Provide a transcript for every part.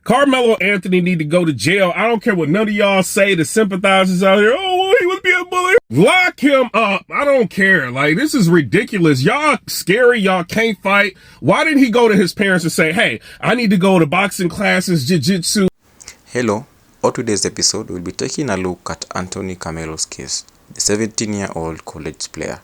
Karmelo Anthony need to go to jail. I don't care what none of y'all say, the sympathizers out here. Oh, well, he was being bullied. Lock him up. I don't care. Like, this is ridiculous. Y'all scary. Y'all can't fight. Why didn't he go to his parents and say, hey, I need to go to boxing classes, jiu-jitsu? Hello. On today's episode, we'll be taking a look at Anthony Karmelo's case, the 17-year-old college player.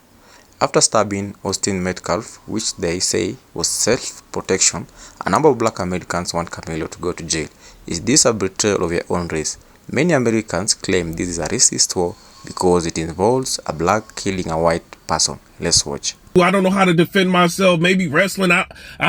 After stabbing Austin Metcalf, which they say was self-protection, a number of black Americans want Karmelo to go to jail. Is this a betrayal of your own race? Many Americans claim this is a racist war because it involves a black killing a white person. Let's watch. I don't know how to defend myself. Maybe wrestling. I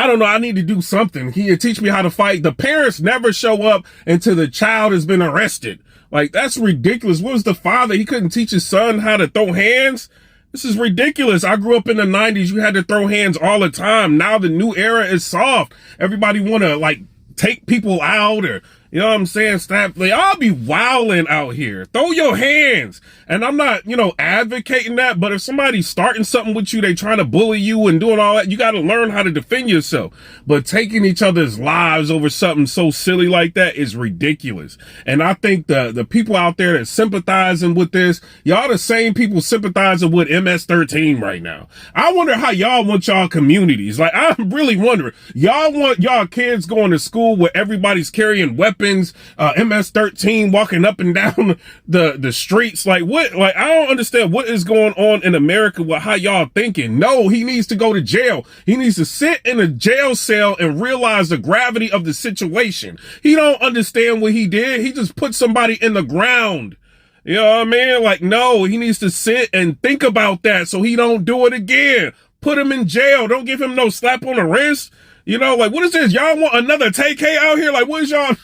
don't know. I need to do something. He would teach me how to fight. The parents never show up until the child has been arrested. Like, that's ridiculous. What was the father? He couldn't teach his son how to throw hands? This is ridiculous. I grew up in the 90s. You had to throw hands all the time. Now the new era is soft. Everybody want to, like, take people out or, you know what I'm saying? Stop. Like, I'll be wilding out here. Throw your hands. And I'm not, advocating that. But if somebody's starting something with you, they trying to bully you and doing all that, you got to learn how to defend yourself. But taking each other's lives over something so silly like that is ridiculous. And I think the people out there that sympathizing with this, y'all the same people sympathizing with MS-13 right now. I wonder how y'all want y'all communities. Like, I'm really wondering. Y'all want y'all kids going to school where everybody's carrying weapons, MS-13 walking up and down the streets. Like, what? Like, I don't understand what is going on in America with how y'all thinking. No, he needs to go to jail. He needs to sit in a jail cell and realize the gravity of the situation. He don't understand what he did. He just put somebody in the ground. You know what I mean? Like, no, he needs to sit and think about that so he don't do it again. Put him in jail. Don't give him no slap on the wrist. Like, what is this? Y'all want another TK out here? Like, what is y'all?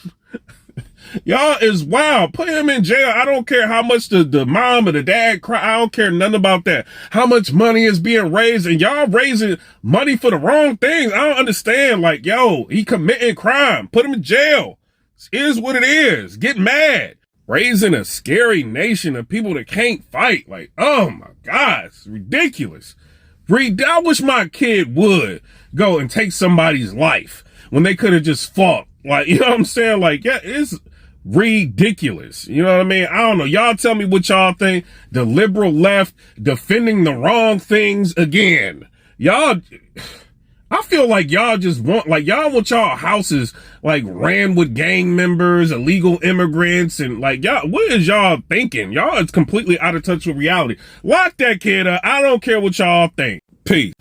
Y'all is wild. Put him in jail. I don't care how much the mom or the dad cry. I don't care nothing about that. How much money is being raised, and y'all raising money for the wrong things. I don't understand. Like, yo, he committing crime. Put him in jail. It is what it is. Get mad. Raising a scary nation of people that can't fight. Like, oh my God, it's ridiculous. I wish my kid would go and take somebody's life when they could have just fought. Like, you know what I'm saying? Like, yeah, it's ridiculous. You know what I mean? I don't know. Y'all tell me what y'all think. The liberal left defending the wrong things again. Y'all, I feel like y'all just want, like, y'all want y'all houses, like, ran with gang members, illegal immigrants, and, like, y'all, what is y'all thinking? Y'all is completely out of touch with reality. Lock that kid up. I don't care what y'all think. Peace.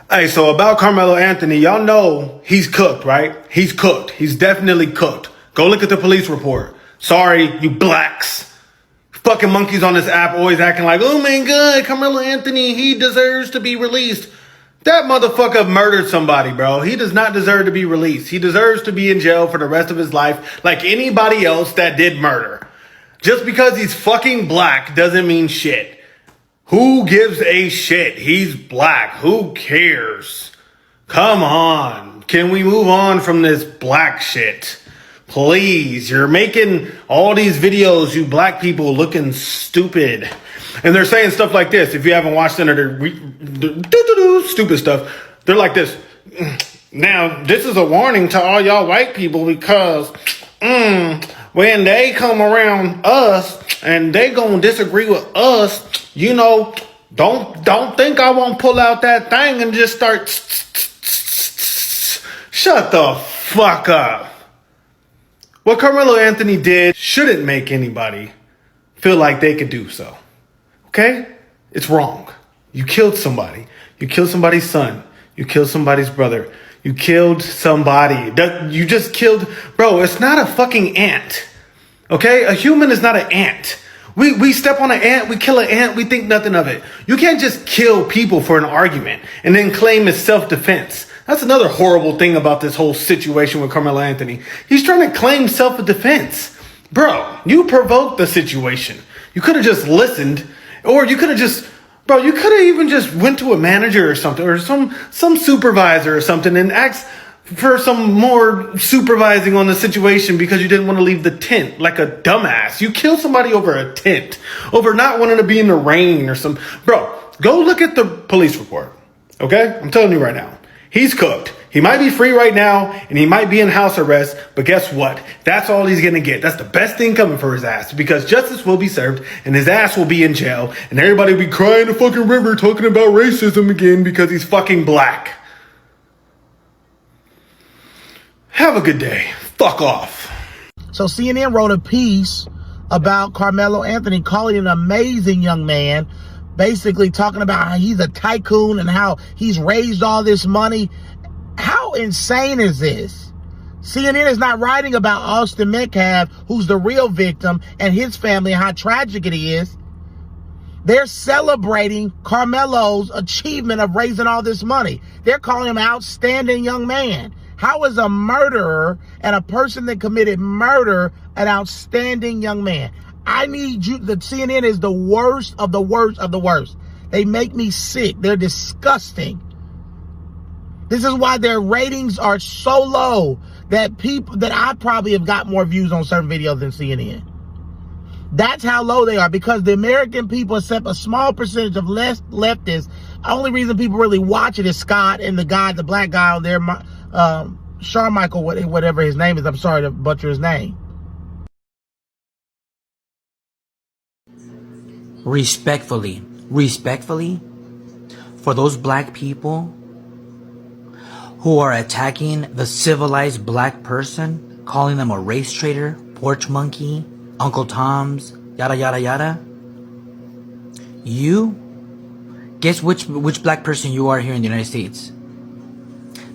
Hey, so about Karmelo Anthony, y'all know he's cooked, right? He's cooked. He's definitely cooked. Go look at the police report. Sorry, you blacks. Fucking monkeys on this app always acting like, oh my God, Karmelo Anthony, he deserves to be released. That motherfucker murdered somebody, bro. He does not deserve to be released. He deserves to be in jail for the rest of his life like anybody else that did murder. Just because he's fucking black doesn't mean shit. Who gives a shit? He's black. Who cares? Come on. Can we move on from this black shit? Please. You're making all these videos, you black people, looking stupid. And they're saying stuff like this. If you haven't watched any of the stupid stuff, they're like this. Now, this is a warning to all y'all white people because when they come around us and they gonna disagree with us, don't think I won't pull out that thing and just start. Shut the fuck up. What Karmelo Anthony did shouldn't make anybody feel like they could do so. Okay? It's wrong. You killed somebody. You killed somebody's son. You killed somebody's brother. You killed somebody. You just killed. Bro, it's not a fucking ant. Okay? A human is not an ant. We step on an ant, we kill an ant, we think nothing of it. You can't just kill people for an argument and then claim it's self-defense. That's another horrible thing about this whole situation with Karmelo Anthony. He's trying to claim self-defense. Bro, you provoked the situation. You could have just listened, or you could have just, you could have even just went to a manager or something, or some supervisor or something and asked for some more supervising on the situation because you didn't want to leave the tent like a dumbass. You killed somebody over a tent, over not wanting to be in the rain or some. Bro, go look at the police report. Okay? I'm telling you right now. He's cooked. He might be free right now, and he might be in house arrest, but guess what? That's all he's gonna get. That's the best thing coming for his ass, because justice will be served, and his ass will be in jail, and everybody will be crying the fucking river talking about racism again because he's fucking black. Have a good day. Fuck off. So CNN wrote a piece about Karmelo Anthony, calling him an amazing young man, basically talking about how he's a tycoon and how he's raised all this money. How insane is this? CNN is not writing about Austin Metcalf, who's the real victim, and his family, and how tragic it is. They're celebrating Karmelo's achievement of raising all this money. They're calling him an outstanding young man. How is a murderer and a person that committed murder an outstanding young man? I need you. The CNN is the worst of the worst of the worst. They make me sick. They're disgusting. This is why their ratings are so low that I probably have got more views on certain videos than CNN. That's how low they are, because the American people, except a small percentage of leftists, only reason people really watch it is Scott and the black guy on there, Michael, whatever his name is. I'm sorry to butcher his name. Respectfully, for those black people who are attacking the civilized black person, calling them a race traitor, porch monkey, Uncle Tom's, yada yada yada. You, guess which black person you are here in the United States?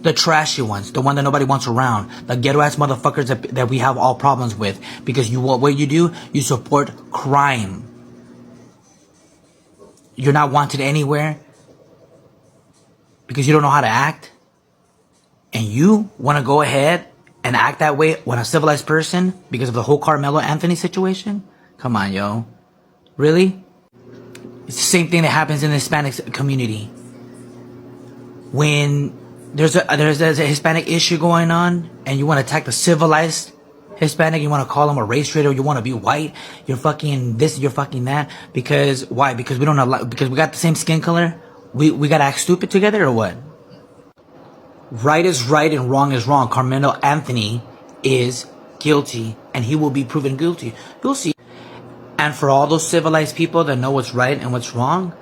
The trashy ones, the one that nobody wants around, the ghetto ass motherfuckers that we have all problems with, because what you do, you support crime. You're not wanted anywhere because you don't know how to act. And you want to go ahead and act that way when a civilized person because of the whole Karmelo Anthony situation? Come on, yo. Really? It's the same thing that happens in the Hispanic community. When there's a Hispanic issue going on and you want to attack the civilized Hispanic, you want to call them a race traitor, you want to be white, you're fucking this, you're fucking that. Because, why? Because we don't know, because we got the same skin color? We gotta act stupid together or what? Right is right and wrong is wrong. Karmelo Anthony is guilty and he will be proven guilty. You'll see. And for all those civilized people that know what's right and what's wrong,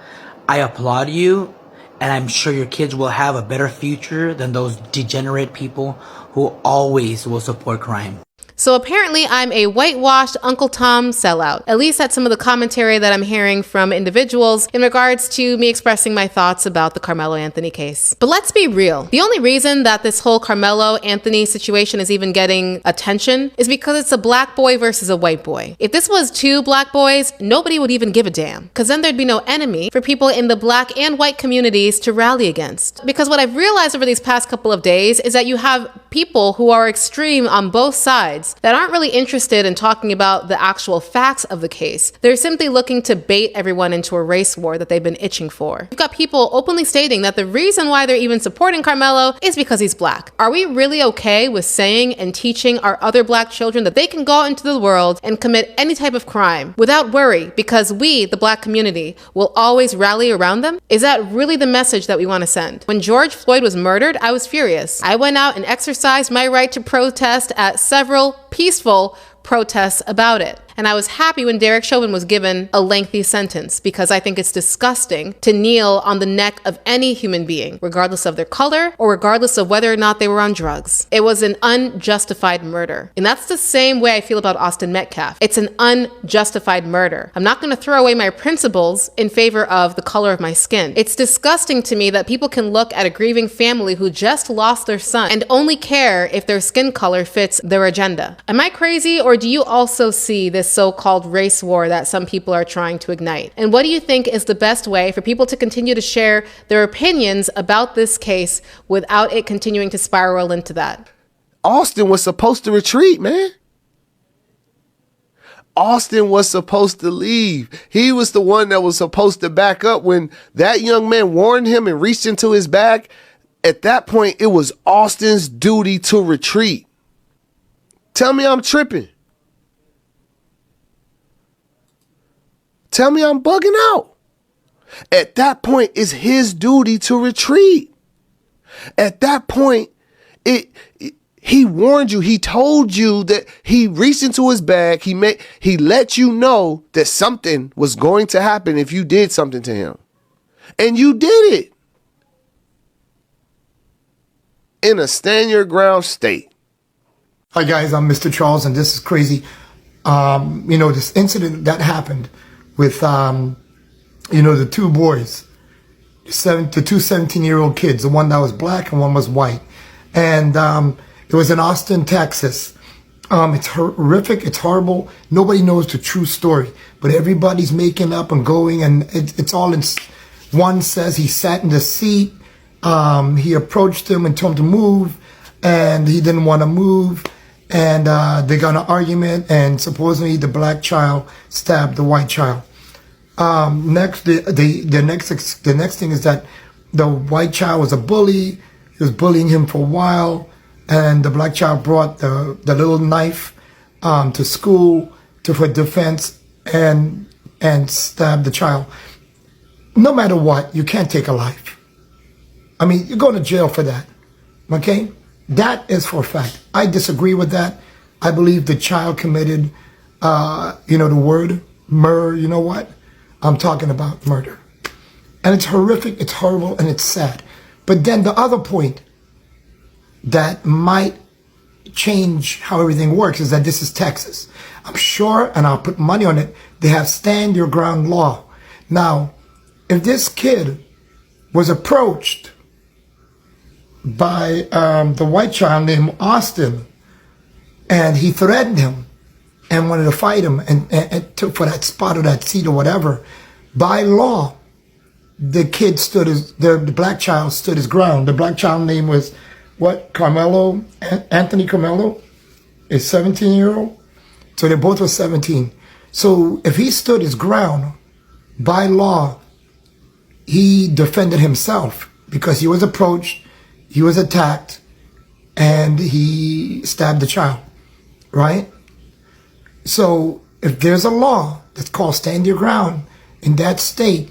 I applaud you, and I'm sure your kids will have a better future than those degenerate people who always will support crime. So apparently I'm a whitewashed Uncle Tom sellout. At least that's some of the commentary that I'm hearing from individuals in regards to me expressing my thoughts about the Karmelo Anthony case. But let's be real. The only reason that this whole Karmelo Anthony situation is even getting attention is because it's a black boy versus a white boy. If this was two black boys, nobody would even give a damn, because then there'd be no enemy for people in the black and white communities to rally against. Because what I've realized over these past couple of days is that you have people who are extreme on both sides that aren't really interested in talking about the actual facts of the case. They're simply looking to bait everyone into a race war that they've been itching for. You've got people openly stating that the reason why they're even supporting Karmelo is because he's black. Are we really okay with saying and teaching our other black children that they can go out into the world and commit any type of crime without worry because we, the black community, will always rally around them? Is that really the message that we want to send? When George Floyd was murdered, I was furious. I went out and exercised my right to protest at several peaceful protests about it. And I was happy when Derek Chauvin was given a lengthy sentence, because I think it's disgusting to kneel on the neck of any human being, regardless of their color or regardless of whether or not they were on drugs. It was an unjustified murder. And that's the same way I feel about Austin Metcalf. It's an unjustified murder. I'm not going to throw away my principles in favor of the color of my skin. It's disgusting to me that people can look at a grieving family who just lost their son and only care if their skin color fits their agenda. Am I crazy, or do you also see this so-called race war that some people are trying to ignite? And what do you think is the best way for people to continue to share their opinions about this case without it continuing to spiral into that? Austin was supposed to retreat, man. Austin was supposed to leave. He was the one that was supposed to back up when that young man warned him and reached into his bag. At that point, it was Austin's duty to retreat. Tell me I'm tripping. Tell me I'm bugging out. At that point, it's his duty to retreat. At that point, He warned you. He told you that he reached into his bag. He let you know that something was going to happen if you did something to him. And you did it. In a stand your ground state. Hi guys, I'm Mr. Charles, and this is crazy. This incident that happened with, the two boys, the two 17-year-old kids, the one that was black and one was white. And it was in Austin, Texas. It's horrific. It's horrible. Nobody knows the true story, but everybody's making up and going, and it's all in. One says he sat in the seat. He approached him and told him to move, and he didn't want to move. And they got in an argument, and supposedly the black child stabbed the white child. Next, the next thing is that the white child was a bully. He was bullying him for a while, and the black child brought the little knife to school for defense and stabbed the child. No matter what, you can't take a life. I mean, you're going to jail for that. Okay? That is for a fact. I disagree with that. I believe the child committed, the word murder. You know what? I'm talking about murder. And it's horrific, it's horrible, and it's sad. But then the other point that might change how everything works is that this is Texas. I'm sure, and I'll put money on it, they have stand your ground law. Now, if this kid was approached by the white child named Austin, and he threatened him and wanted to fight him and for that spot or that seat or whatever, by law, the kid the black child stood his ground. The black child name was Karmelo, Anthony Karmelo, a 17-year-old. So they both were 17. So if he stood his ground, by law, he defended himself because he was approached, he was attacked, and he stabbed the child, right? So if there's a law that's called stand your ground in that state,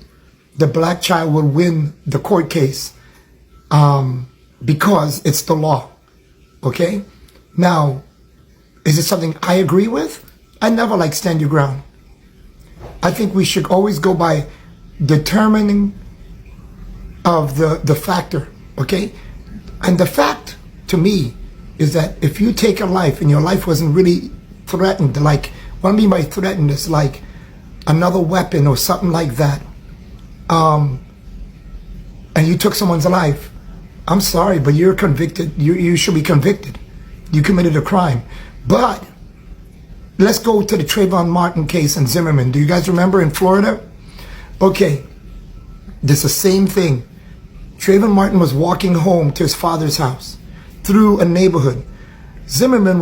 the black child will win the court case because it's the law, okay? Now, is it something I agree with? I never like stand your ground. I think we should always go by determining of the factor, okay? And the fact, to me, is that if you take a life and your life wasn't really threatened, like, what I mean by threatened is like another weapon or something like that, and you took someone's life, I'm sorry, but you're convicted. You should be convicted. You committed a crime. But let's go to the Trayvon Martin case in Zimmerman. Do you guys remember in Florida? Okay, this is the same thing. Trayvon Martin was walking home to his father's house through a neighborhood. Zimmerman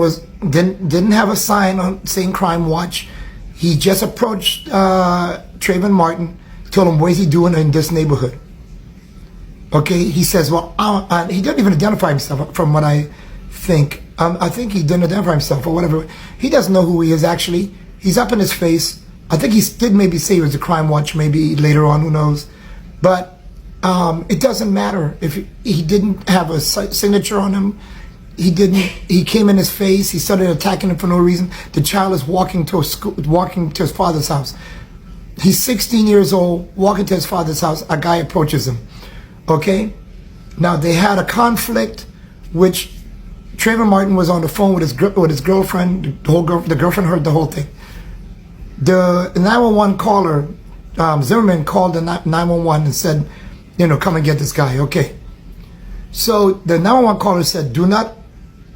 didn't have a sign on saying crime watch. He just approached Trayvon Martin, told him, what is he doing in this neighborhood? Okay, he says, well, he didn't even identify himself from what I think. I think he didn't identify himself or whatever. He doesn't know who he is actually. He's up in his face. I think he did maybe say he was a crime watch, maybe later on, who knows. But it doesn't matter if he didn't have a signature on him. He came in his face. He started attacking him for no reason. The child is walking to his father's house. He's 16 years old, walking to his father's house. A guy approaches him. Okay? Now, they had a conflict, which Trayvon Martin was on the phone with his girlfriend. The girlfriend heard the whole thing. The 911 caller, Zimmerman, called the 911 and said, come and get this guy. Okay. So the 911 caller said, do not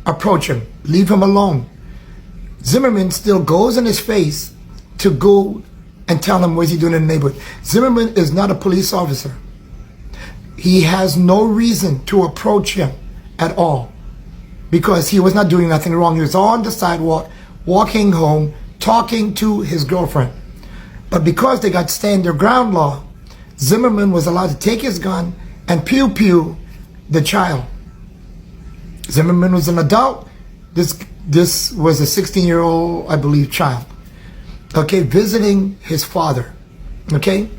approach him. Leave him alone. Zimmerman still goes in his face to go and tell him what he's doing in the neighborhood. Zimmerman is not a police officer. He has no reason to approach him at all because he was not doing nothing wrong. He was on the sidewalk, walking home, talking to his girlfriend. But because they got stand your ground law, Zimmerman was allowed to take his gun and pew the child. Zimmerman was an adult. This was a 16-year-old, I believe, child. Okay, visiting his father. Okay?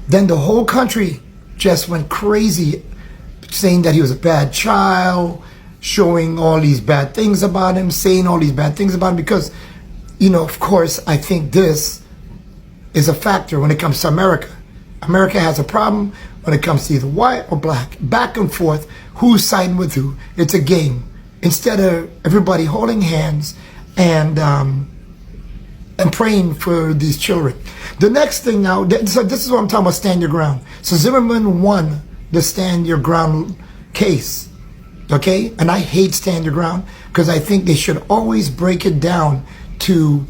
Then the whole country just went crazy saying that he was a bad child, showing all these bad things about him, saying all these bad things about him, because, you know, of course, I think this is a factor when it comes to America. America has a problem when it comes to either white or black. Back and forth, who's siding with who. It's a game. Instead of everybody holding hands and praying for these children. The next thing now, so this is what I'm talking about, stand your ground. So Zimmerman won the stand your ground case, okay? And I hate stand your ground because I think they should always break it down to,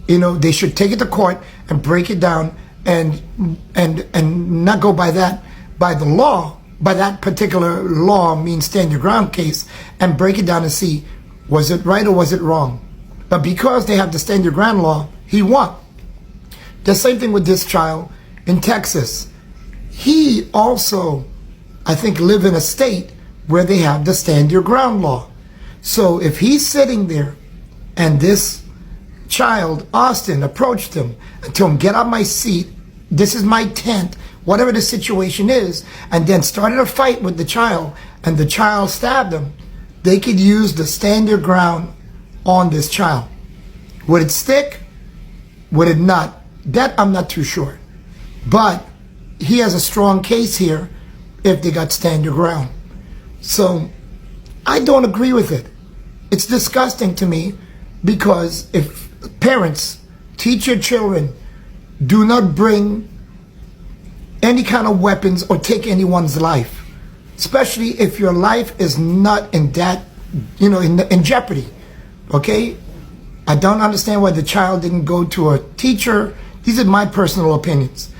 you know, they should take it to court and break it down and not go by that, by the law, by that particular law means stand your ground case, and break it down and see, was it right or was it wrong? But because they have the stand your ground law, he won. The same thing with this child in Texas. He also, I think, live in a state where they have the stand your ground law. So if he's sitting there and this child, Austin, approached him and told him, get out my seat, this is my tent, whatever the situation is, and then started a fight with the child, and the child stabbed him, they could use the stand your ground on this child. Would it stick? Would it not? That I'm not too sure. But he has a strong case here if they got stand your ground. So I don't agree with it. It's disgusting to me, because if parents teach your children, do not bring any kind of weapons or take anyone's life, especially if your life is not in that, you know, in jeopardy. Okay? I don't understand why the child didn't go to a teacher. These are my personal opinions.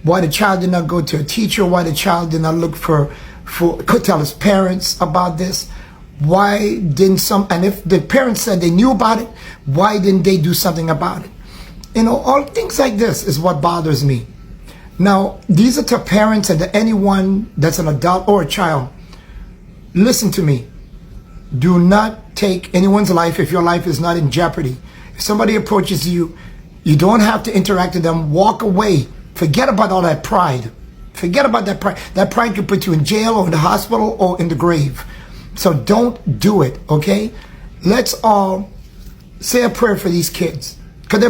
Why the child did not go to a teacher, why the child did not look could tell his parents about this. Why didn't and if the parents said they knew about it, why didn't they do something about it? You know, all things like this is what bothers me. Now, these are to parents and to anyone that's an adult or a child. Listen to me. Do not take anyone's life if your life is not in jeopardy. If somebody approaches you, you don't have to interact with them. Walk away. Forget about all that pride. Forget about that pride. That pride could put you in jail or in the hospital or in the grave. So don't do it, okay? Let's all say a prayer for these kids, because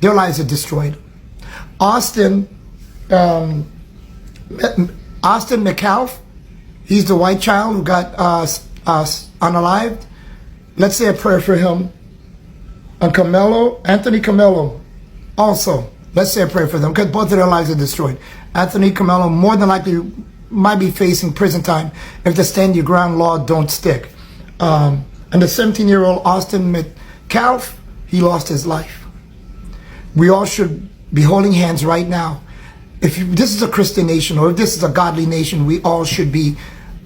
their lives are destroyed. Austin Metcalf, he's the white child who got unalived. Let's say a prayer for him. And Anthony Karmelo, also, let's say a prayer for them, because both of their lives are destroyed. Anthony Karmelo more than likely might be facing prison time if the stand your ground law don't stick. And the 17-year-old Austin Metcalf, he lost his life. We all should be holding hands right now. If this is a Christian nation, or if this is a godly nation, we all should be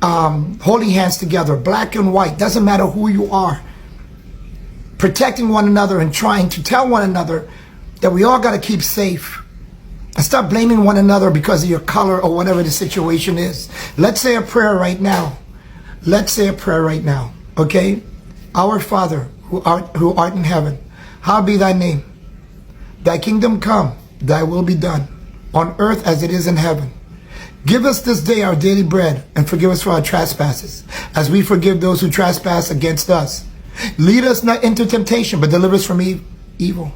holding hands together, black and white, doesn't matter who you are, protecting one another and trying to tell one another that we all got to keep safe. And stop blaming one another because of your color or whatever the situation is. Let's say a prayer right now. Let's say a prayer right now, okay? Our Father, who art in heaven, hallowed be thy name. Thy kingdom come, thy will be done, on earth as it is in heaven. Give us this day our daily bread, and forgive us for our trespasses, as we forgive those who trespass against us. Lead us not into temptation, but deliver us from evil.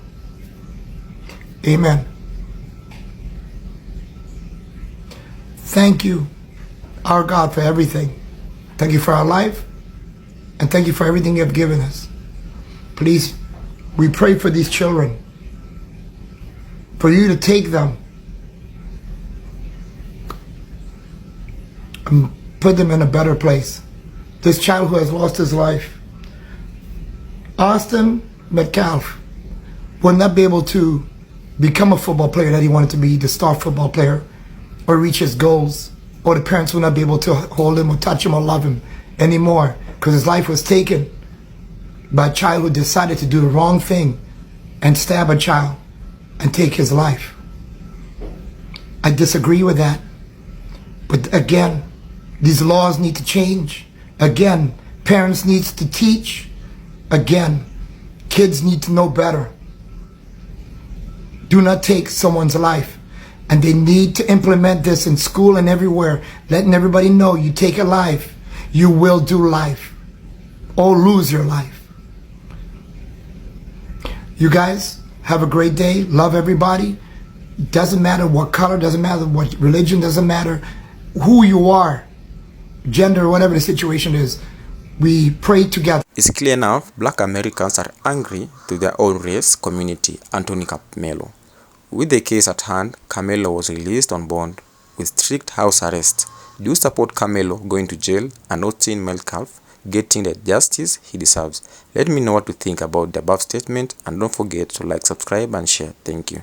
Amen. Thank you, our God, for everything. Thank you for our life, and thank you for everything you have given us. Please, we pray for these children, for you to take them and put them in a better place. This child who has lost his life, Austin Metcalf, will not be able to become a football player that he wanted to be, the star football player, or reach his goals, or the parents will not be able to hold him or touch him or love him anymore, because his life was taken by a child who decided to do the wrong thing and stab a child and take his life. I disagree with that. But again, these laws need to change. Again, parents need to teach. Again, kids need to know better. Do not take someone's life. And they need to implement this in school and everywhere, letting everybody know you take a life. you will do life or lose your life. You guys have a great day. Love everybody. Doesn't matter what color, doesn't matter what religion, doesn't matter who you are, gender, whatever the situation is. We pray together. It's clear now black Americans are angry to their own race community, Anthony Karmelo. With the case at hand, Karmelo was released on bond with strict house arrest. Do you support Karmelo going to jail and Austin Metcalf getting the justice he deserves? Let me know what you think about the above statement, and don't forget to like, subscribe and share. Thank you.